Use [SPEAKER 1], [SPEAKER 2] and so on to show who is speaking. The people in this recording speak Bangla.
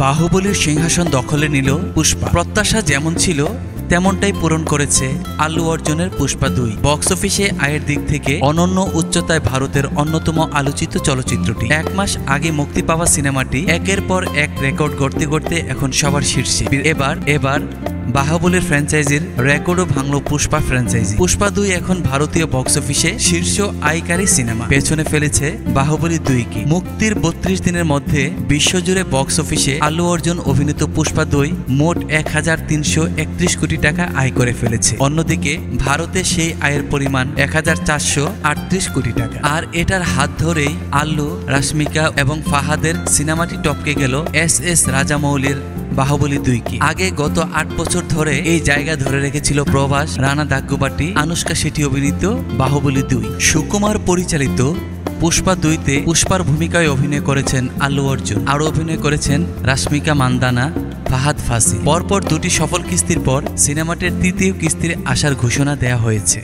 [SPEAKER 1] বাহুবলীর সিংহাসন দখলে নিল পুষ্পা। প্রত্যাশা যেমন ছিল তেমনটাই পূরণ করেছে আল্লু অর্জুনের পুষ্পা 2। বক্স অফিসে আয়ের দিক থেকে অনন্য উচ্চতায় ভারতের অন্যতম আলোচিত চলচ্চিত্রটি। 1 মাস আগে মুক্তি পাওয়া সিনেমাটি একের পর এক রেকর্ড গড়তে গড়তে এখন সবার শীর্ষে। এবার বাহুবলীর ফ্র্যাঞ্চাইজির রেকর্ডও ভাঙল পুষ্পা ফ্র্যাঞ্চাইজি। পুষ্পা 2 এখন ভারতীয় বক্স অফিসে শীর্ষ আয়কারী সিনেমা, পেছনে ফেলেছে বাহুবলী 2কে। মুক্তির 32 দিনের মধ্যে বিশ্বজুড়ে বক্স অফিসে আল্লু অর্জুন অভিনীত পুষ্পা 2 মোট 1331 কোটি টাকা আয় করে ফেলেছে। অন্যদিকে ভারতে সেই আয়ের পরিমাণ 1438 কোটি টাকা। আর এটার হাত ধরেই আল্লু, রাশমিকা এবং ফাহাদের সিনেমাটি টপকে গেল এস রাজামৌলির বাহুবলী 2কে। আগে গত 8 বছর ধরে এই জায়গা ধরে রেখেছিল প্রভাস, রানা দাগ্গুবাটি, আনুষ্কা শেঠি অভিনীত বাহুবলী 2। সুকুমার পরিচালিত পুষ্পা 2তে পুষ্পার ভূমিকায় অভিনয় করেছেন আল্লু অর্জুন, আরও অভিনয় করেছেন রাশমিকা মান্দানা, ফাহাদ ফাসিল। পরপর 2টি সফল কিস্তির পর সিনেমাটির 3য় কিস্তির আসার ঘোষণা দেয়া হয়েছে।